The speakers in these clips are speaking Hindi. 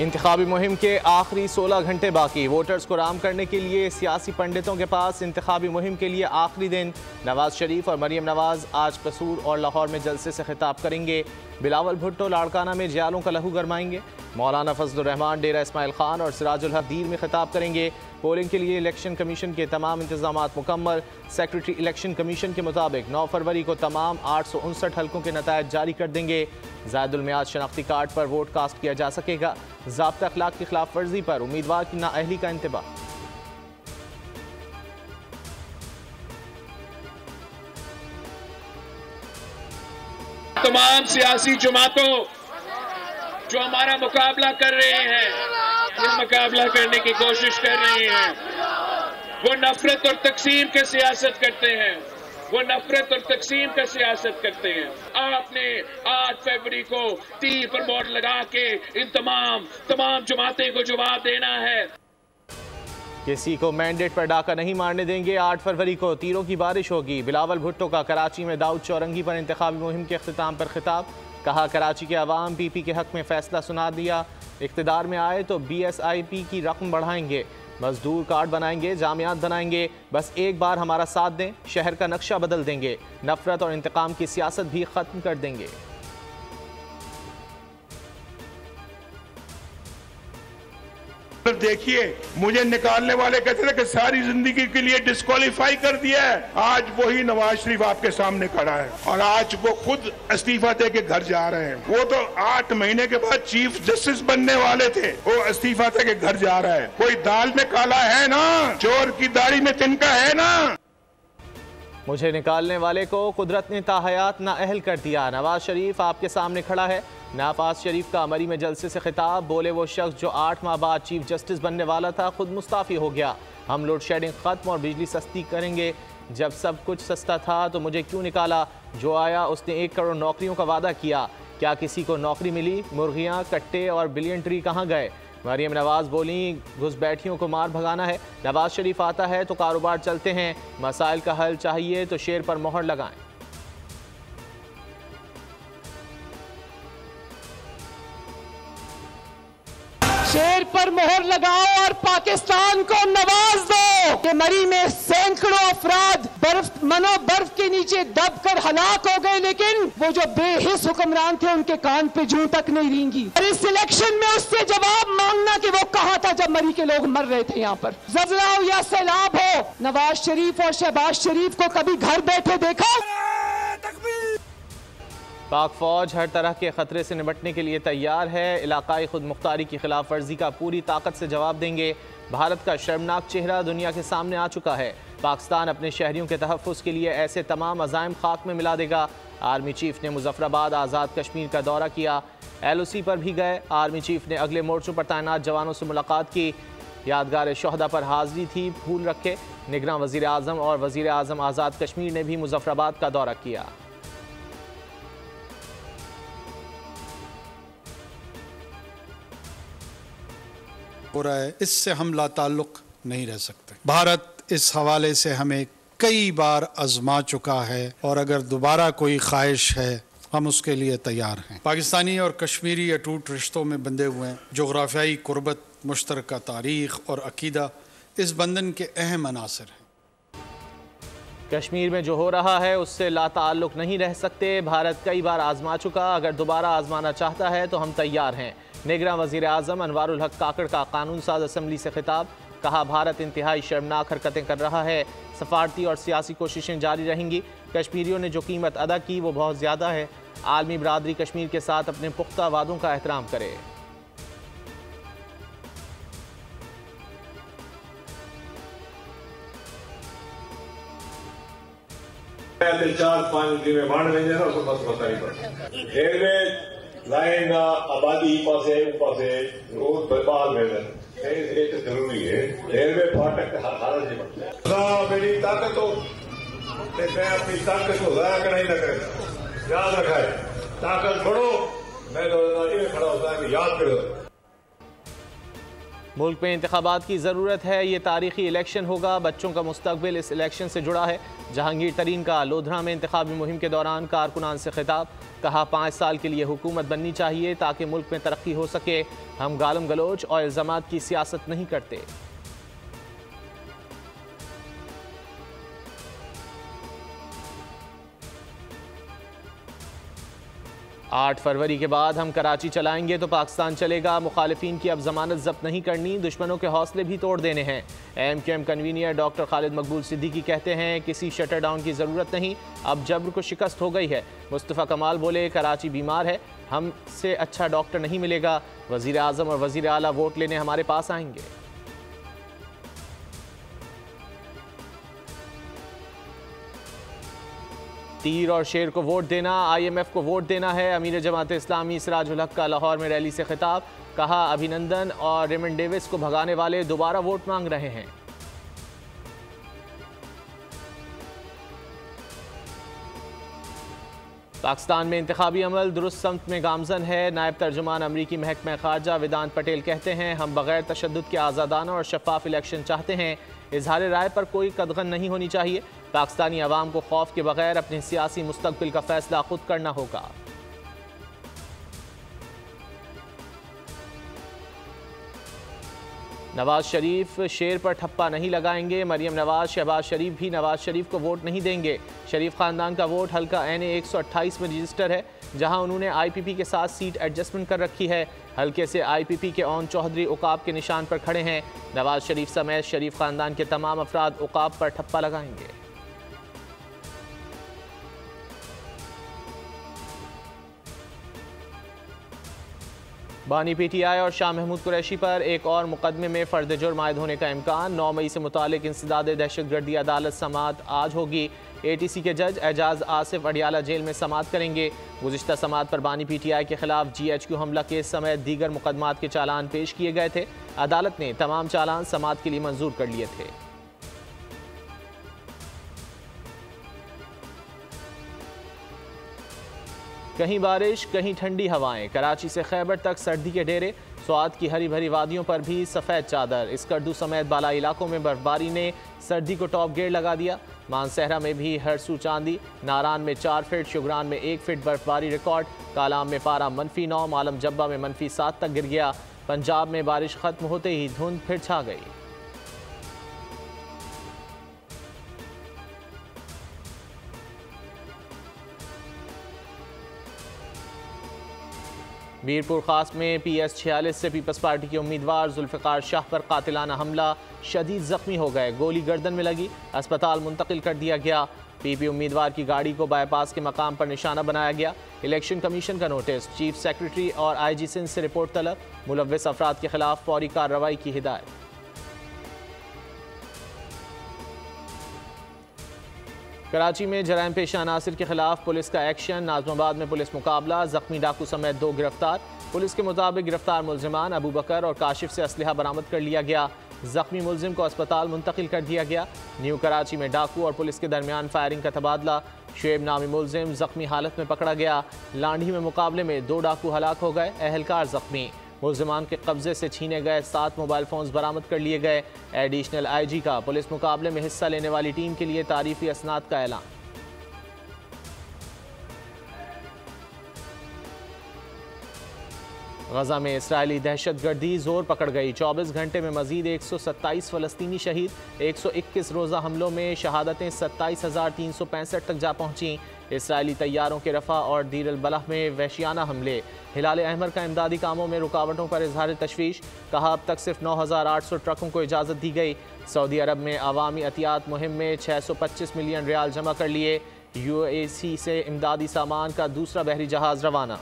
इंतखाबी मुहिम के आखिरी 16 घंटे बाकी। वोटर्स को राम करने के लिए सियासी पंडितों के पास इंतखाबी मुहिम के लिए आखिरी दिन। नवाज शरीफ और मरियम नवाज आज कसूर और लाहौर में जलसे से खिताब करेंगे। बिलावल भुट्टो लाड़काना में जियालों का लहू गरमाएंगे। मौलाना फजलुर रहमान डेरा इस्माइल खान और सिराजुल हक दीर में खिताब करेंगे। पोलिंग के लिए इलेक्शन कमीशन के तमाम इंतजामात मुकम्मल। सेक्रेटरी इलेक्शन कमीशन के मुताबिक 9 फरवरी को तमाम 859 हल्कों के नतायज जारी कर देंगे। ज़ायदुल मियाद शनाख्ती कार्ड पर वोट कास्ट किया जा सकेगा। ज़ाब्ता अखलाक की खिलाफ वर्जी पर उम्मीदवार की नाअहली का इंतबाह। तमाम सियासी जमातों जो हमारा मुकाबला कर रहे हैं, ये मुकाबला करने की कोशिश कर रहे हैं, वो नफरत और तकसीम के सियासत करते हैं। वो नफरत और तकसीम का सियासत करते हैं। आपने 8 फरवरी को तीर पर मोहर लगा के इन तमाम जमातें को जवाब देना है। किसी को मैंडेट पर डाका नहीं मारने देंगे। 8 फरवरी को तीरों की बारिश होगी। बिलावल भुट्टो का कराची में दाऊद चौरंगी पर इंतखाबी मुहिम के अख्तिताम पर खिताब। कहा, कराची के अवाम PP के हक में फैसला सुना दिया। इख्तिदार में आए तो BSIP की रकम बढ़ाएंगे, मजदूर कार्ड बनाएंगे, जामियात बनाएंगे। बस एक बार हमारा साथ दें, शहर का नक्शा बदल देंगे। नफरत और इंतकाम की सियासत भी खत्म कर देंगे। देखिए, मुझे निकालने वाले कहते थे कि सारी जिंदगी के लिए डिस्क्वालीफाई कर दिया है। आज वही नवाज शरीफ आपके सामने खड़ा है और आज वो खुद इस्तीफा दे के घर जा रहे हैं। वो तो 8 महीने के बाद चीफ जस्टिस बनने वाले थे, वो इस्तीफा दे के घर जा रहा है। कोई दाल में काला है ना, चोर की दाढ़ी में तिनका है ना। मुझे निकालने वाले को कुदरत ने ताहयात नाअहल कर दिया। नवाज शरीफ आपके सामने खड़ा है। नवाज शरीफ का मरी में जलसे से खिताब। बोले, वो शख्स जो 8 माह बाद चीफ जस्टिस बनने वाला था खुद मुस्ताफी हो गया। हम लोड शेडिंग खत्म और बिजली सस्ती करेंगे। जब सब कुछ सस्ता था तो मुझे क्यों निकाला? जो आया उसने 1 करोड़ नौकरियों का वादा किया। क्या किसी को नौकरी मिली? मुर्गियाँ, कट्टे और बिलियन ट्री कहाँ गए? मरियम नवाज बोली, घुसपैठियों को मार भगाना है। नवाज शरीफ आता है तो कारोबार चलते हैं। मसाइल का हल चाहिए तो शेर पर मोहर लगाएं। शेर पर मोहर लगाओ और पाकिस्तान को नवाज दो। कि मरी में सैकड़ों अफराद बर्फ के नीचे दबकर हलाक हो गए, लेकिन वो जो बेहिस हुक्मरान थे उनके कान पे जूं तक नहीं रेंगी। और इस इलेक्शन में उससे जवाब मांगना कि वो कहाँ था जब मरी के लोग मर रहे थे। यहाँ पर ज़लज़ला हो या सैलाब हो, नवाज शरीफ और शहबाज शरीफ को कभी घर बैठे देखा? पाक फौज हर तरह के खतरे से निपटने के लिए तैयार है। इलाकाई खुद मुख्तारी की खिलाफ वर्जी का पूरी ताकत से जवाब देंगे। भारत का शर्मनाक चेहरा दुनिया के सामने आ चुका है। पाकिस्तान अपने शहरियों के तहफ़्फ़ुज़ के लिए ऐसे तमाम अज़ाइम खाक में मिला देगा। आर्मी चीफ ने मुजफ्फराबाद आज़ाद कश्मीर का दौरा किया। LOC पर भी गए। आर्मी चीफ ने अगले मोर्चों पर तैनात जवानों से मुलाकात की। यादगार शोहदा पर हाजिरी थी, फूल रखे। निगरां वज़ीर आज़म और वज़ीर आज़म आज़ाद कश्मीर ने भी मुजफ्फराबाद का दौरा किया। हो रहा है, इससे हम लाताल्लुक नहीं रह सकते। भारत इस हवाले से हमें कई बार आजमा चुका है और अगर दोबारा कोई ख्वाहिश है हम उसके लिए तैयार हैं। पाकिस्तानी और कश्मीरी अटूट रिश्तों में बंधे हुए हैं। जोग्राफियाई कुर्बत, मुश्तरका तारीख़ और अकीदा इस बंधन के अहम अनासर हैं। कश्मीर में जो हो रहा है उससे लाताल्लुक नहीं रह सकते। भारत कई बार आजमा चुका, अगर दोबारा आजमाना चाहता है तो हम तैयार हैं। निगरां वज़ीर आज़म अनवारुल हक काकड़ का कानून साज असम्बली से खिताब। कहा, भारत इंतहाई शर्मनाक हरकतें कर रहा है। सफारती और सियासी कोशिशें जारी रहेंगी। कश्मीरियों ने जो कीमत अदा की वो बहुत ज़्यादा है। आलमी बरादरी कश्मीर के साथ अपने पुख्ता वादों का एहतराम करे। लाइन आबादी पासे पासे रोड बर्बाद जरूरी है। रेलवे फाटक मेरी ताकत हो, मैं अपनी ताकत को जाया करना ही न करेगा। याद रखा है, ताकत बढ़ो। मैं तो ये खड़ा होता है कि याद करो। मुल्क में इंतखाबात की ज़रूरत है, ये तारीखी इलेक्शन होगा, बच्चों का मुस्तकबिल इस इलेक्शन से जुड़ा है। जहांगीर तरीन का लोधरा में इंतखाबी मुहिम के दौरान कारकुनान से खिताब, कहा 5 साल के लिए हुकूमत बननी चाहिए ताकि मुल्क में तरक्की हो सके। हम गालम गलोच और इल्ज़ामात की सियासत नहीं करते। आठ फरवरी के बाद हम कराची चलाएंगे तो पाकिस्तान चलेगा। मुखालिफिन की अब जमानत जब्त नहीं करनी, दुश्मनों के हौसले भी तोड़ देने हैं। एमक्यूएम कन्वीनियर डॉक्टर खालिद मकबूल सिद्दीकी कहते हैं किसी शटर डाउन की ज़रूरत नहीं, अब जब्र को शिकस्त हो गई है। मुस्तफ़ा कमाल बोले कराची बीमार है, हमसे अच्छा डॉक्टर नहीं मिलेगा। वज़ीर आज़म और वज़ीर आला वोट लेने हमारे पास आएंगे। तीर और शेर को वोट देना, IMF को वोट देना है। अमीर जमात इस्लामी सिराजुल हक का लाहौर में रैली से खिताब, कहा अभिनंदन और रेमंड डेविस को भगाने वाले दोबारा वोट मांग रहे हैं। पाकिस्तान में इंतखाबी अमल दुरुस्त समत में गामजन है। नायब तर्जुमान अमरीकी महकमा खारजा वेदांत पटेल कहते हैं हम बगैर तशद्दुद के आज़ादाना और शफाफ इलेक्शन चाहते हैं। इजहार राय पर कोई कदगन नहीं होनी चाहिए। पाकिस्तानी अवाम को खौफ के बगैर अपने सियासी मुस्तकबिल का फैसला खुद करना होगा। नवाज शरीफ शेर पर ठप्पा नहीं लगाएंगे। मरियम नवाज शहबाज शरीफ भी नवाज शरीफ को वोट नहीं देंगे। शरीफ खानदान का वोट हल्का NA 128 में रजिस्टर है, जहां उन्होंने IPP के साथ सीट एडजस्टमेंट कर रखी है। हल्के से IPP के ओन चौधरी उकाब के निशान पर खड़े हैं। नवाज शरीफ समेत शरीफ खानदान के तमाम अफराद उकाब पर ठप्पा लगाएंगे। बानी PTI और शाह महमूद कुरैशी पर एक और मुकदमे में फर्द जुर्म आयद होने का इम्कान। 9 मई से मुतालिक इंसदाद दहशतगर्दी अदालत समात आज होगी। ATC के जज एजाज आसिफ अडियाला जेल में समात करेंगे। गुज़िश्ता समात पर बानी PTI के खिलाफ GHQ हमला केस समेत दीगर मुकदमात के चालान पेश किए गए थे। अदालत ने तमाम चालान समात के लिए मंजूर कर लिए थे। कहीं बारिश कहीं ठंडी हवाएं, कराची से खैबर तक सर्दी के डेरे। स्वात की हरी भरी वादियों पर भी सफ़ेद चादर। इस्कर्दू समेत बाला इलाकों में बर्फबारी ने सर्दी को टॉप गेयर लगा दिया। मानसहरा में भी हरसू चांदी, नारान में 4 फीट, शुगरान में 1 फीट बर्फबारी रिकॉर्ड। कालाम में पारा -9, मालम जब्बा में -7 तक गिर गया। पंजाब में बारिश खत्म होते ही धुंध फिर छा गई। मीरपुर खास में PS 46 से पीपल्स पार्टी के उम्मीदवार जुल्फ़िकार शाह पर कातिलाना हमला, शदीद जख्मी हो गए। गोली गर्दन में लगी, अस्पताल मुंतकिल कर दिया गया। PP उम्मीदवार की गाड़ी को बाईपास के मकाम पर निशाना बनाया गया। इलेक्शन कमीशन का नोटिस, चीफ सेक्रेटरी और IG सिंध से रिपोर्ट तलब। मुलव्विस अफराद के खिलाफ फौरी कार्रवाई की हिदायत। कराची में जराइम पेशा अनासिर के खिलाफ पुलिस का एक्शन। नाज़माबाद में पुलिस मुकाबला, जख्मी डाकू समेत 2 गिरफ्तार। पुलिस के मुताबिक गिरफ्तार मुलजिमान अबू बकर और काशिफ से असलहा बरामद कर लिया गया। जख्मी मुलजिम को अस्पताल मुंतकिल कर दिया गया। न्यू कराची में डाकू और पुलिस के दरमियान फायरिंग का तबादला। शुएब नामी मुलजिम जख्मी हालत में पकड़ा गया। लांढी में मुकाबले में 2 डाकू हलाक हो गए, अहलकार जख्मी। मुलजिमान के कब्जे से छीने गए 7 मोबाइल फ़ोन्स बरामद कर लिए गए। एडिशनल IG का पुलिस मुकाबले में हिस्सा लेने वाली टीम के लिए तारीफी असनाद का ऐलान। गजा में इसराइली दहशतगर्दी जोर पकड़ गई। 24 घंटे में मजीद 127 फ़लस्तीनी शहीद। 121 रोज़ा हमलों में शहादतें 27,365 तक जा पहुँची। इसराइली तैयारों के रफ़ा और दीर अल बलह में वहशियाना हमले। हिलाल अहमर का इमदादी कामों में रुकावटों पर इजहार तशवीश, कहा अब तक सिर्फ 9,800 ट्रकों को इजाज़त दी गई। सऊदी अरब में अवामी अतियात मुहिम में 625 मिलियन रियाल जमा कर लिए। UAC से इमदादी सामान का दूसरा बहरी जहाज़ रवाना।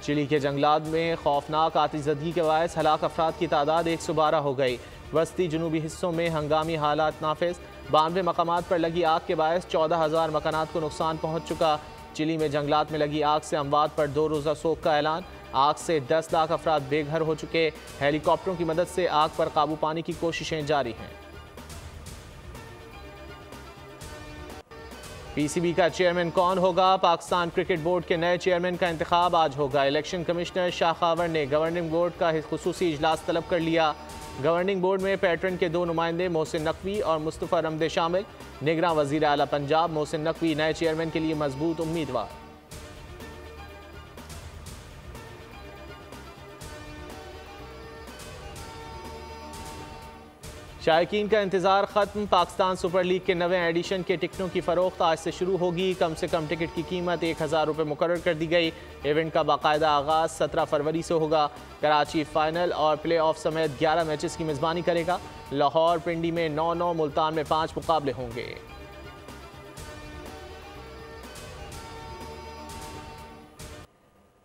चिली के जंगलात में खौफनाक आतिशज़दगी के बायस हलाक अफराद की तादाद 112 हो गई। वस्ती जुनूबी हिस्सों में हंगामी हालात नाफिज। 92 मकामात पर लगी आग के बायस 14,000 मकानात को नुकसान पहुँच चुका। चिली में जंगलात में लगी आग से अमवात पर 2 रोज़ा सोग का ऐलान। आग से 10 लाख अफराद बेघर हो चुके। हेलीकॉप्टरों की मदद से आग पर काबू पाने की कोशिशें जारी हैं। पीसीबी का चेयरमैन कौन होगा? पाकिस्तान क्रिकेट बोर्ड के नए चेयरमैन का इंतखाब आज होगा। इलेक्शन कमिश्नर शाह खावर ने गवर्निंग बोर्ड का खुसूसी इजलास तलब कर लिया। गवर्निंग बोर्ड में पैटर्न के 2 नुमाइंदे मोहसिन नकवी और मुस्तफ़ा रमदे शामिल। निगरान वज़ीर आला पंजाब मोहसिन नकवी नए चेयरमैन के लिए मजबूत उम्मीदवार। शायकीन का इंतजार खत्म। पाकिस्तान सुपर लीग के नवे एडिशन के टिकटों की फरोख्त आज से शुरू होगी। कम से कम टिकट की कीमत 1000 रुपये मुकर्रर कर दी गई। इवेंट का बाकायदा आगाज़ 17 फरवरी से होगा। कराची फाइनल और प्ले ऑफ समेत 11 मैचेस की मेज़बानी करेगा। लाहौर पिंडी में 9-9, मुल्तान में 5 मुकाबले होंगे।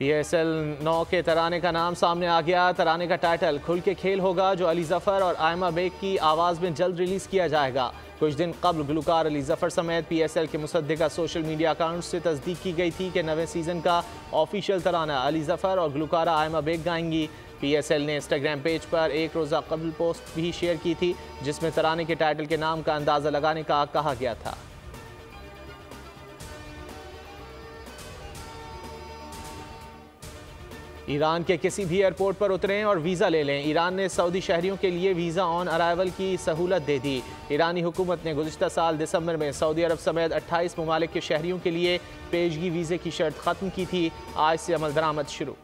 PSL 9 के तराने का नाम सामने आ गया। तराने का टाइटल खुल के खेल होगा, जो अली जफ़र और आयमा बेग की आवाज़ में जल्द रिलीज़ किया जाएगा। कुछ दिन कबल गुलकार अली जफ़र समेत PSL के मुसद्दिका सोशल मीडिया अकाउंट से तस्दीक की गई थी कि नवे सीज़न का ऑफिशियल तराना अली जफ़र और गुलकारा आयमा बेग गाएंगी। PSL ने इंस्टाग्राम पेज पर एक रोज़ा कबल पोस्ट भी शेयर की थी, जिसमें तराने के टाइटल के नाम का अंदाज़ा लगाने का कहा गया था। ईरान के किसी भी एयरपोर्ट पर उतरें और वीज़ा ले लें। ईरान ने सऊदी शहरियों के लिए वीज़ा ऑन अराइवल की सहूलत दे दी। ईरानी हुकूमत ने गुज़िश्ता साल दिसंबर में सऊदी अरब समेत 28 ममालिक के शहरियों के लिए पेशगी वीज़े की शर्त ख़त्म की थी। आज से अमल दरामद शुरू।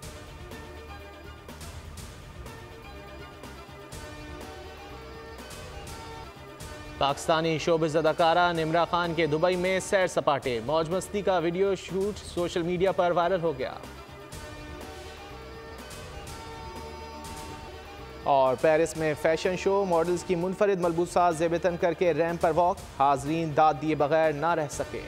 पाकिस्तानी शोबिज़ अदाकारा निम्रा खान के दुबई में सैर सपाटे। मौज मस्ती का वीडियो शूट सोशल मीडिया पर वायरल हो गया। और पेरिस में फैशन शो, मॉडल्स की मुनफरिद मलबूसात ज़ेबतन करके रैंप पर वॉक। हाज़रीन दाद दिए बगैर ना रह सके।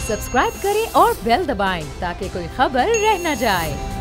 सब्सक्राइब करें और बेल दबाएं ताकि कोई खबर रह न जाए।